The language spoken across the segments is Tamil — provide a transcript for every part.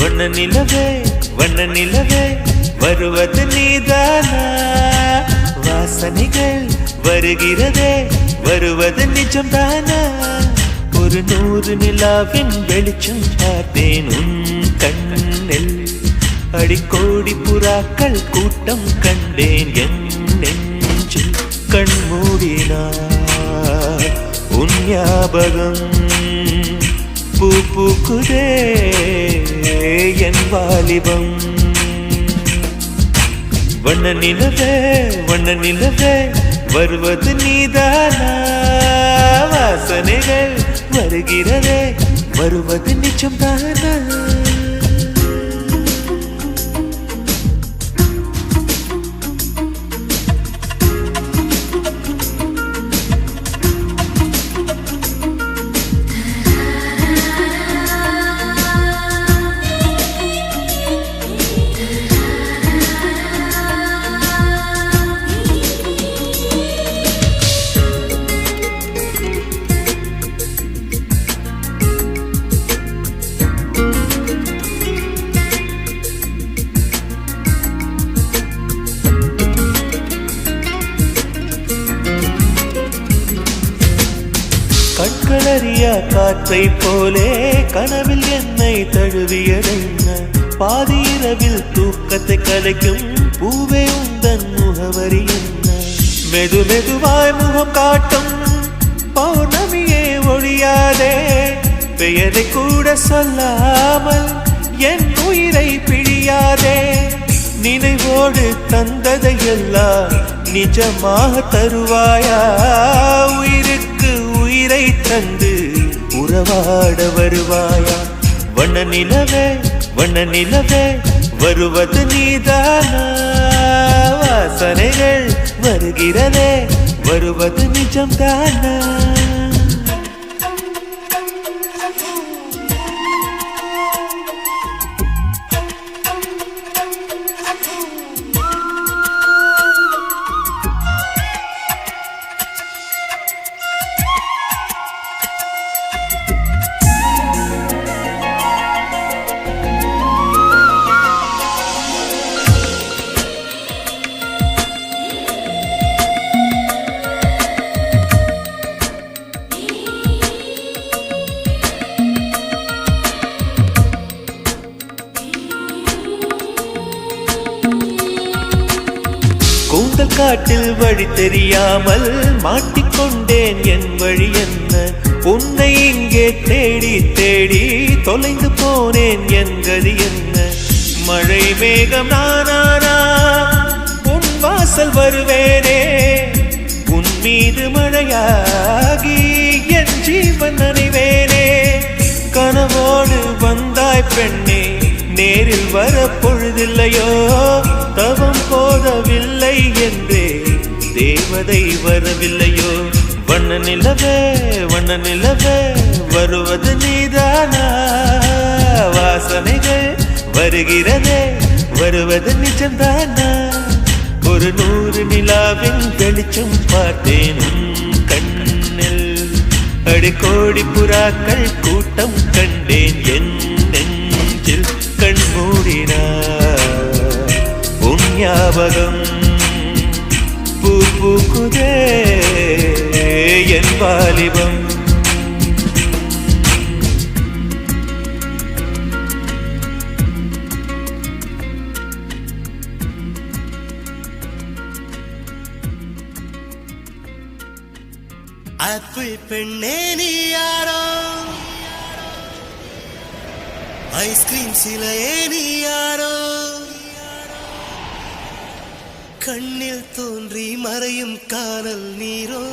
வண்ண நிலவே வண்ண நிலவே வருவது நீதானா வாசனைகள் வருகிறதே வருவது நிஜம்தானா ஒரு 100 நிலாவின் வெளிச்சம் பார்த்தேன் உன் கண்ணில் அடிக்கோடி புறாக்கள் கூட்டம் கண்டேன் என் நெஞ்சில் கண் மூடினார் உன் ஞாபகம் பூ பூக்குதே என் வாலிபம் வண்ண நிலவே வருவது நீதானா வாசனைகள் வருகிறதே வருவது நிஜம்தானா கண்களறியா காற்றை போலே கனவில் என்னை தழுவியதென்ன பாதி இரவில் தூக்கத்தை கலைக்கும் பூவே உந்தன் முகவரி என்ன மெது மெதுவாய் முகம் காட்டும் பௌர்ணமியே ஒழியாதே பெயரை கூட சொல்லாமல் என் உயிரை பிழியாதே நினைவோடு தந்ததையெல்லாம் நிஜமாக தருவாயா உயிருக்கு உயிரை தந்து உறவாட வருவாயா வண்ண நிலவே வருவது நீதானா வாசனைகள் வருகிறதே வருவது நிஜம்தானா கூந்தல் காட்டில் வழி தெரியாமல் மாட்டிக்கொண்டேன் என் வழி என்ன உன்னை இங்கே தேடி தேடி தொலைந்து போனேன் என் கதி என்ன மழை மேகம் நானானா உன் வாசல் வருவேனே உன் மீது மழையாகி என் ஜீவன் நனைவேனே கனவோடு வந்தாய் பெண்ணே நேரில் வர பொழுதில்லையோ தவம் போதவில்லை என்றே தேவதை வரவில்லையோ வண்ண நிலவே வருவது நீதானா வாசனைகள் வருகிறதே வருவது நிஜம்தானா ஒரு 100 நிலாவின் வெளிச்சம் பார்த்தேன் கண்ணில் அடிக்கோடி புறாக்கள் கூட்டம் கண்டேன் என் நெஞ்சில் கண் மூடினார் உன் ஞாபகம் பூ பூக்குதே என் வாலிபம் ஆப்பிள் பெண்ணே நீ யாரோ, ஐஸ்கிரீம் சிலையே நீ யாரோ, கண்ணில் தோன்றி மறையும் காணல் நீரோ.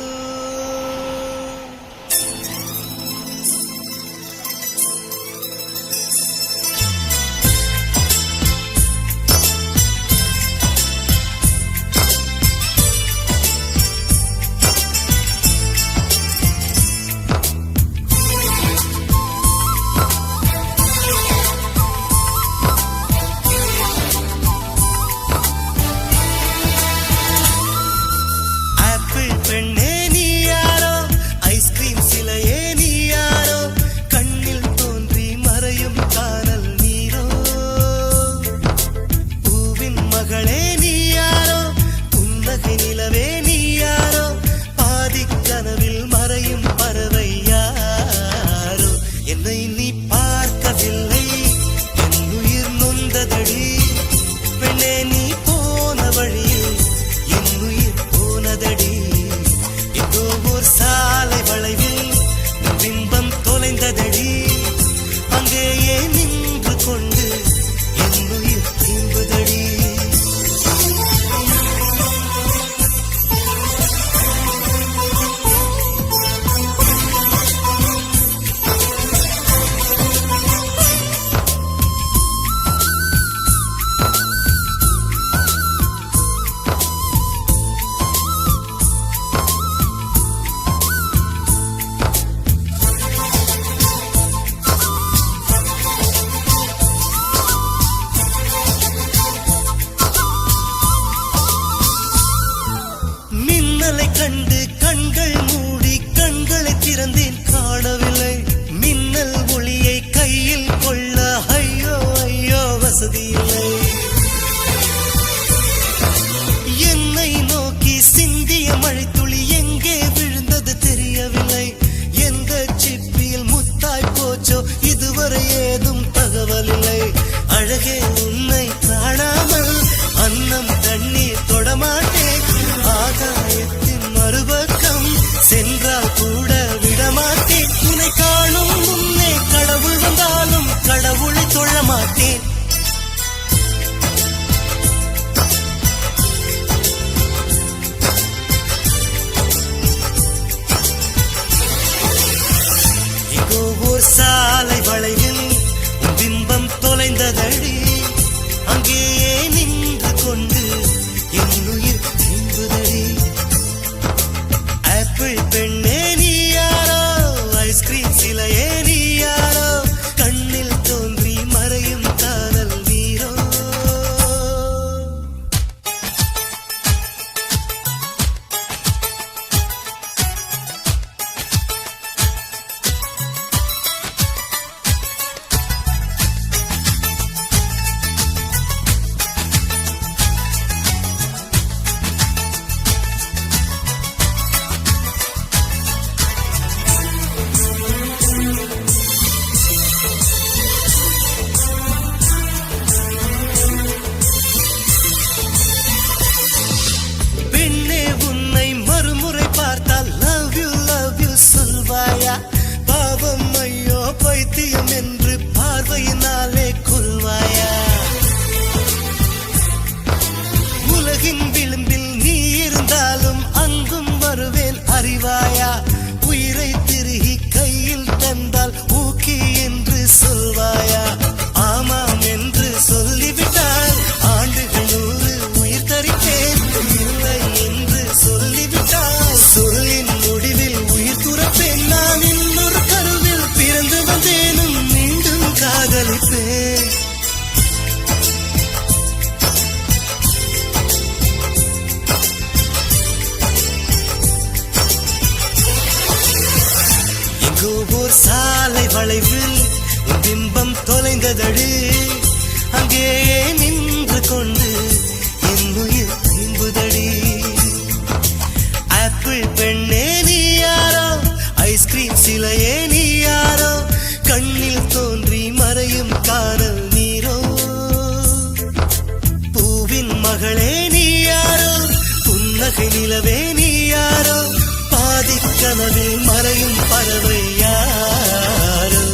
கண்டு கண்கள் மூடி கண்களை திறந்தேன் காணவில்லை, மின்னல் ஒளியை கையில் கொள்ள ஐயோ ஐயோ வசதி இல்லை. என்னை நோக்கி சிந்திய மழைத்துளி எங்கே விழுந்தது தெரியவில்லை, எந்த சிப்பியில் முத்தாய் போச்சோ இதுவரை ஏதும் தகவல் இல்லை. அழகே உன்னை காணாமல் அன்னம் தண்ணீர் தொடமாட்டேன், ஆகாயத்தின் மறுபக்கம் சென்றால் கூட விடமாட்டேன். உன்னை காணும் முன்னே கடவுள் வந்தாலும் கடவுளை தொழ மாட்டேன். எங்கோ ஓர் சாலை வளைவில் பிம்பம் தொலைந்ததடி, அங்கேயே நின்று கொண்டு என்னுயிர் திரும்புதடி. ஆப்பிள் பெண்ணே நீ யாரோ, ஐஸ்கிரீம் சிலையே நீ யாரோ, கண்ணில் தோன்றி மறையும் காதல் நீரோ. பாவம் ஐயோ பைத்தியம் என்று பார்வையினாலே கொள்வாயா, உலகின் விளிம்பில் நீ இருந்தாலும் அங்கும் வருவேன் அறிவாயா, உயிரை திருகி கையில் தந்தால் ஊக்கி என்று சொல்வாயா, ஆமாம் என்று சொல்லிவிட்டால் ஆண்டுகள் 100 உயிர் தரிப்பேன், இல்லை என்று சொல்லிவிட்டால் சொல்லின் முடிவில் உயிர் துறப்பேன். நான் இன்னொரு கருவில் பிறந்து வந்தேனும் மீண்டும் காதலிப்பேன். எங்கோ ஓர் சாலை வளைவில் பிம்பம் தொலைந்ததடி, அங்கேயே நின்று கொண்டு என் உயிர் திரும்புதடி. ஆப்பிள் பெண்ணே நீ யாரோ, ஐஸ்கிரீம் சிலையே நீ யாரோ, கண்ணில் தோன்றி மறையும் காணல் நீரோ. பூவின் மகளே நீ யாரோ, புன்னகை நிலவே நீ யாரோ, பாதி கனவில் மறையும் பறவை யாரோ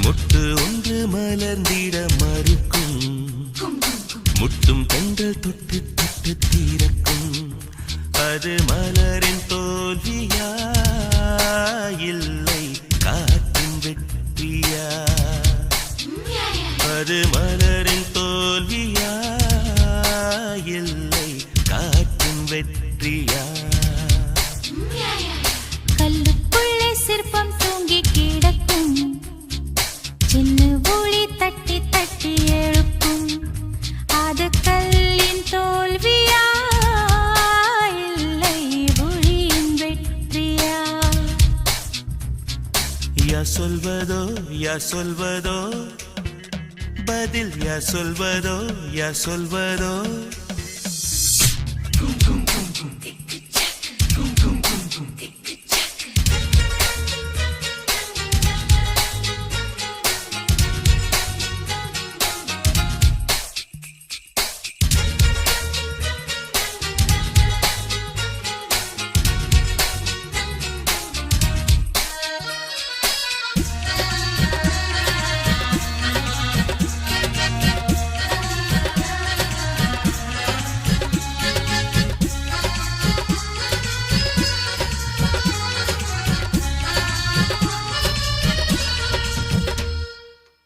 முட்டு ஒன்று மலர்ந்திட மறுக்கும், முட்டும் கண்கள் தொட்டு தொட்டு தீரக்கும். அது மலரின் தோல்வியா இல்லை காற்றின் வெற்றியா? அது மலரின் தோல்வியா இல்லை காற்றின் வெற்றியா? கல்லுக்குள்ளே சிற்பம் தூங்கி கிடக்கும், சின்ன ஒளி தட்டி தட்டி எழுப்பும். அது கல்லின் தோல்வியா இல்லை ஒளியின் வெற்றியா? யார் சொல்வதோ யார் சொல்வதோ பதில், யார் சொல்வதோ யார் சொல்வதோ?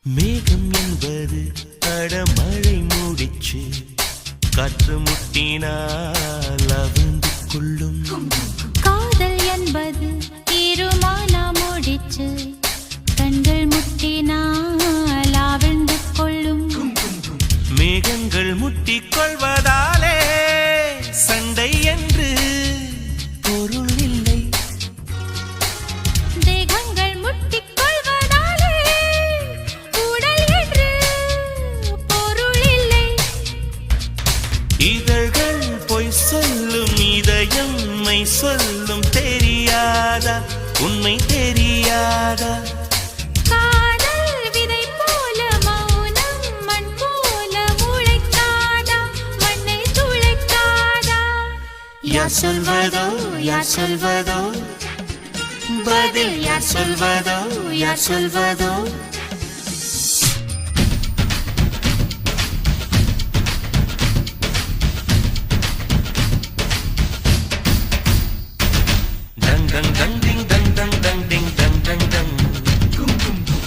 மேகம் என்பது அடமழை மூடிச்சு, காற்று முட்டினால் அவிழ்ந்து கொள்ளும். காதல் என்பது இருமானா முடிச்சு, கண்கள் முட்டினால் ஆழ்ந்து கொள்ளும். மேகங்கள் முட்டிக் கொள்வதாலே சண்டை என்று பொருள் இல்லை. தேகங்கள் முட்டிக் கொள்வதாலே உடல் என்று பொருள் இல்லை. இதழ்கள் பொய் சொல்லும், இதயம் மெய் சொல்லும். தெரியாதா உண்மை தெரியாதா? காதல் விதை போல மௌனம் மண் போல முளைக்காதா, மண்ணை துளைக்காதா? யார் சொல்வதோ யார் சொல்வதோ பதில், யார் சொல்வதோ யார் சொல்வதோ? Dang dang dang ding dang dang dang ding dang dang dang.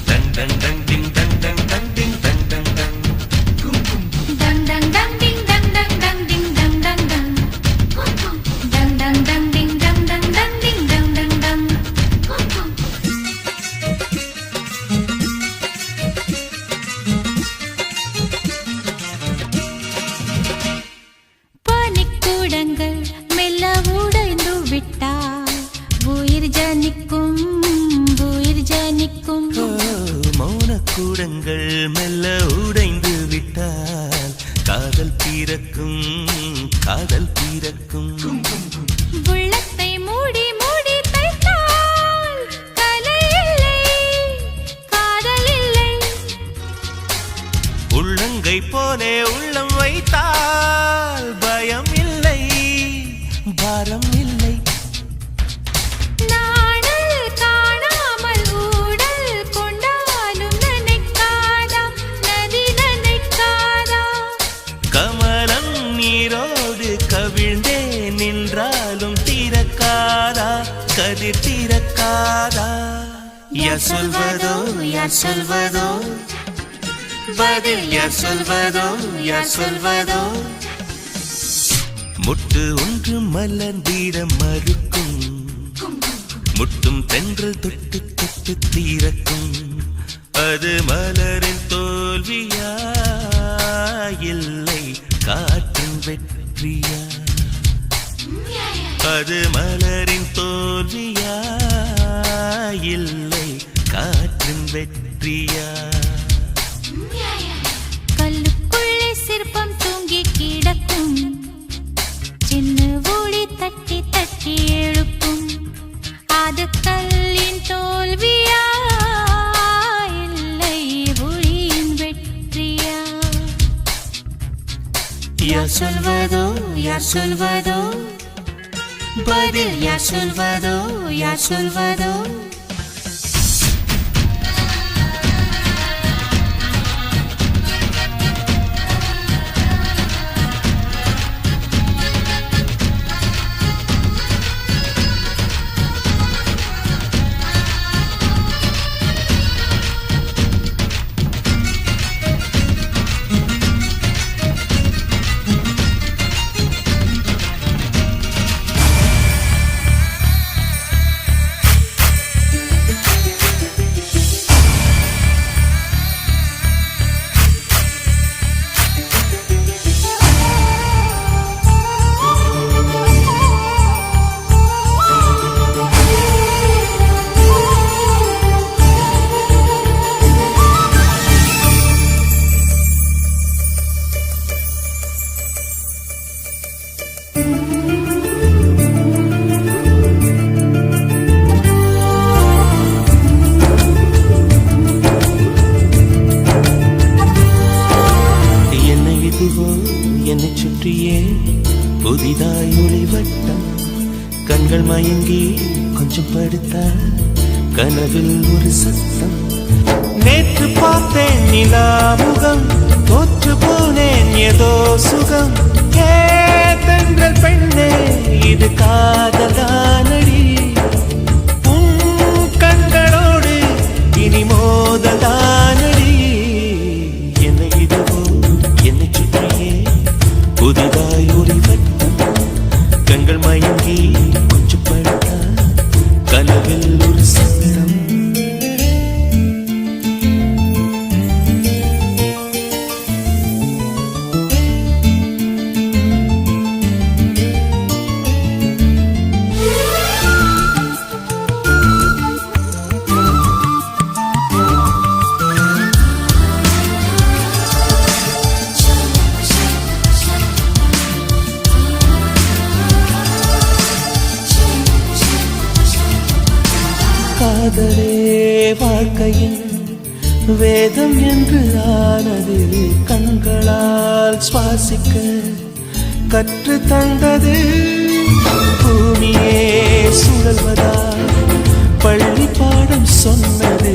Dang dang dang ding dang dang dang ding dang dang dang. Dang dang dang ding dang dang dang ding dang dang dang. Dang dang dang ding dang dang dang ding dang dang dang. பனிக்கூடங்கள் மெல்ல உடைந்து விட்டால் உயிர் ஜனிக்கும், உயிர் ஜனிக்கும். மௌனக்கூடங்கள் மெல்ல உடைந்து விட்டால் காதல் பிறக்கும், காதல் பிறக்கும். உள்ளத்தை மூடி மூடி தைத்தால் கலை இல்லை, காதல் இல்லை. உள்ளங்கை போலே உள்ளம் வைத்தால் பயம் இல்லை, பாரம் இல்லை. நாணல் காணாமல் ஊடல் கொண்டாலும் நினைக்காதா, நதி நினைக்காதா? கமலம் நீரோடு கவிழ்ந்தே நின்றாலும் தீரக்காதா, கதிர் தீரக்காதா? யார் சொல்வதோ யார் சொல்வதோ பதில், யார் சொல்வதோ யார் சொல்வதோ? முட்டு ஒன்று மலர்ந்திட மறுக்கும், முட்டும் தென்றல் தொட்டு தொட்டு தீரக்கும். அது மலரின் தோல்வியா இல்லை காற்றின் வெற்றியா? அது மலரின் தோல்வியா இல்லை காற்றின் வெற்றியா? கல்லுக்குள்ளே சிற்பம் தூங்கி கிடக்கும், சின்ன ஒளி தட்டி தட்டி எழுப்பும். அது கல்லின் தோல்வியா இல்லை ஒளியின் வெற்றியா? யார் சொல்வதோ யார் சொல்வதோ பதில், யார் சொல்வதோ யார் சொல்வதோ? கண்கள் மயங்கி கொஞ்சம் படுத்தா கனவில் ஒரு சத்தம். நேற்று பார்த்தேன் நிலாமுகம், தோற்று போனேன் ஏதோ சுகம். தென்றல் பெண்ணே இது காதலானடி, உன் கண்களோடு இனி மோதலானடி. என்னை இதுவோ என்னை சுற்றியே புதிதாய் ஒரு வட்டம். கண்கள் மயங்கி கொஞ்சம் படுத்தா கனவில் ஒரு சத்தம். காதலே வாழ்க்கையின் வேதம் என்று ஆனது, கண்களால் சுவாசிக்க கற்று தந்தது. பூமியே சுழல்வதா பள்ளி பாடம் சொன்னது,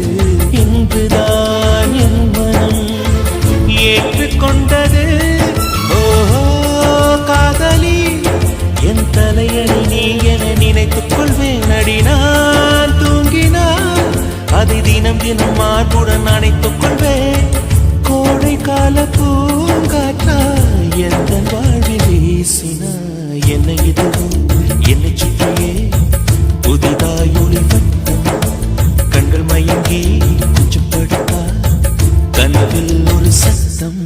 இன்றுதான் என் மனம் ஏற்றுக்கொண்டது. ஓஹோ காதலி என் தலையணி நீ என நினைத்துக் கொள்வேன் அடி. நான் தூங்கினால் அதை தினம் தினம் மார்புடன் அணைத்துக் கொள்வேன். கோடை கால பூங்காற்றா எந்த வாழ்வில் வீசினா. என்னை இதுவும் என்னை சுற்றியே புதிதாய் ஒளி வட்டம். கண்கள் மயங்கி கொஞ்சம் படுத்தா கனவில் ஒரு சத்தம்.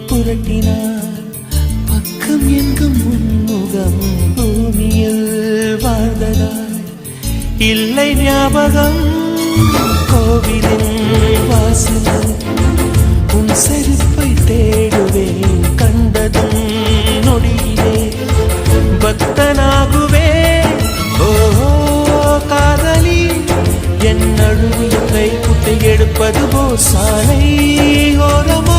புரட்டினார் பக்கம் எங்கும் முன்முகம். பூமியில் வாழ்ந்ததாய் இல்லை ஞாபகம். கோவிலின் வாசலில் உன் செருப்பை தேடுவேன். கண்டதும் நொடியிலே பக்தனாகுவேன். ஓஹோ காதலி என் அழுவிய கைக்குட்டை எடுப்பது போ சாலை ஓரமா.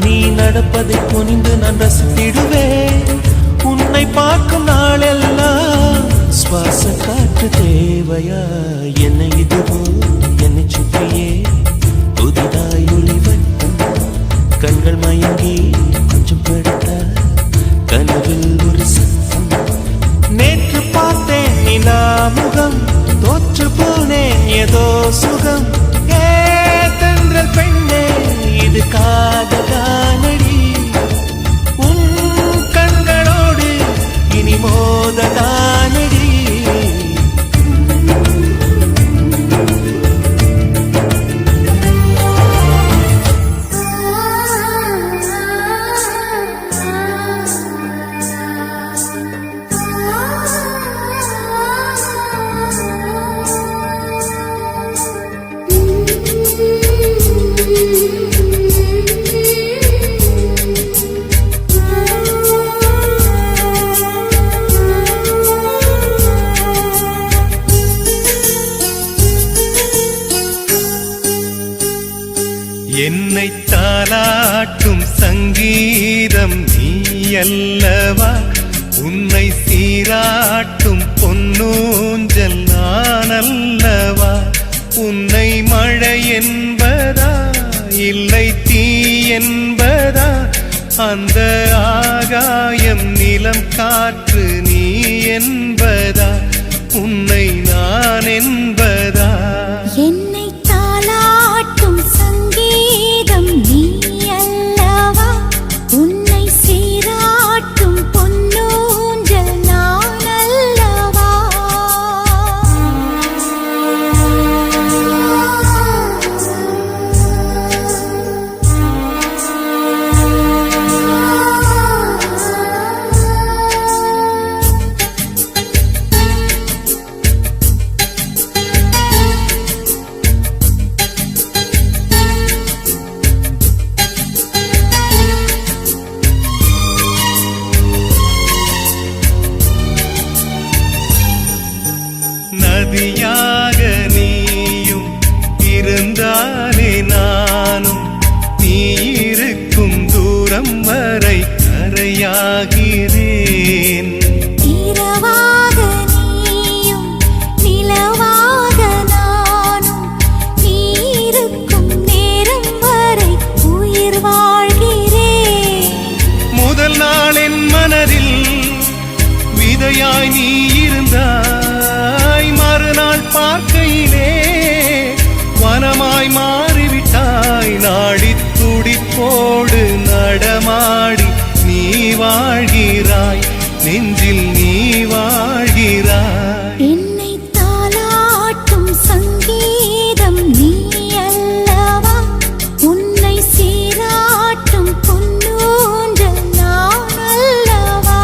நீ நடப்பதை குனிந்து நான் ரசித்திடுவேன். உன்னை பார்க்கும் நாளெல்லாம் சுவாச காற்று தேவையா. என்னை இதுவோ என்னை சுற்றியே புதிதாய் ஒளி வட்டம். கண்கள் மயங்கி கொஞ்சம் படுத்தா கனவில் ஒரு சத்தம். நேற்று பார்த்தேன் நிலாமுகம், தோற்று போனேன் ஏதோ சுகம். தென்றல் பெண்ணே இது காதலானடி, உன் கண்களோடு இனி மோதலானடி. என்னை தாலாட்டும் சங்கீதம் நீ அல்லவா, உன்னை சீராட்டும் பொன்னூஞ்சல் நான் அல்லவா. உன்னை மழை என்பதா இல்லை தீ என்பதா, அந்த ஆகாயம் நிலம் காற்று நீ என்பதா, உன்னை நான் என்பதா. என்னை தாலாட்டும் சங்கீதம் நீ அல்லவா, உன்னை சீராட்டும் பொன்னூஞ்சல் நான் அல்லவா. நதியாக நீயும் இருந்தாலே நானும் நீ இருக்கும் தூரம் வரை கரையாகிறேன். இரவாக நீயும் நிலவாக நானும் நீ இருக்கும் நேரம் வரை உயிர் வாழ்கிறேன். முதல் நாள் என் மனதில் விதையாய் நீ இருந்தாய், மறுநாள் பார்க்கையிலே வனமாய் மாறிவிட்டாய். நாடி துடிப்போடு நடமாடி நீ வாழ்கிறாய், நெஞ்சில் நீ வாழ்கிறாய். என்னை தாலாட்டும் சங்கீதம் நீ அல்லவா, உன்னை சீராட்டும் பொன்னூஞ்சல் நான் அல்லவா.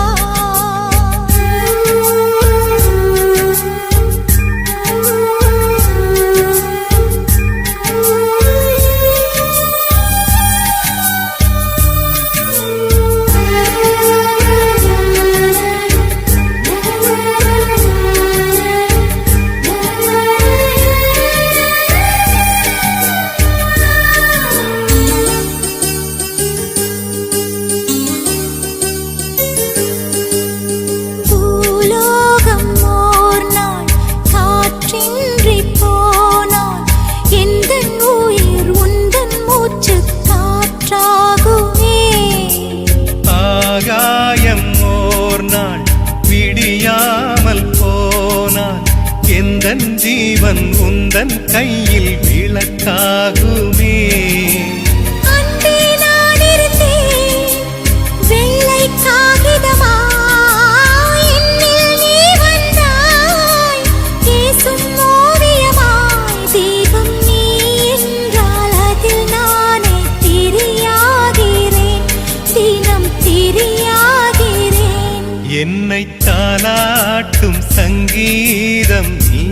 பூலோகம் ஓர் நாள் காற்றின்றி போனால் எந்தன் உயிர் உந்தன் மூச்சு காற்றாகுமே. ஆகாயம் ஓர் நாள் விடியாமல் போனால் எந்தன் ஜீவன் உந்தன் கையில் விளக்காகுமே. அன்பே நான் இருந்தேன் வெள்ளை காகிதமாய், என்னில் நீ வந்தாய் பேசும் ஓவியமாய். தீபம் நீ என்றால் அதில் நானே திரியாகிறேன், தினம் திரியாகிறேன். என்னை தாலாட்டும் சங்கீதம் நீ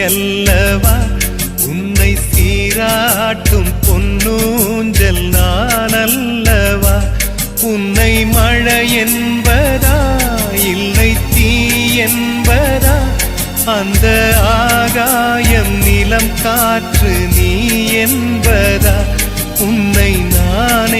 அல்லவா, உன்னை சீராட்டும் பொன்னூஞ்சல் நான் அல்லவா. உன்னை மழை என்பதா இல்லை தீ என்பதா, அந்த ஆகாயம் நிலம் காற்று நீ என்பதா, உன்னை நான்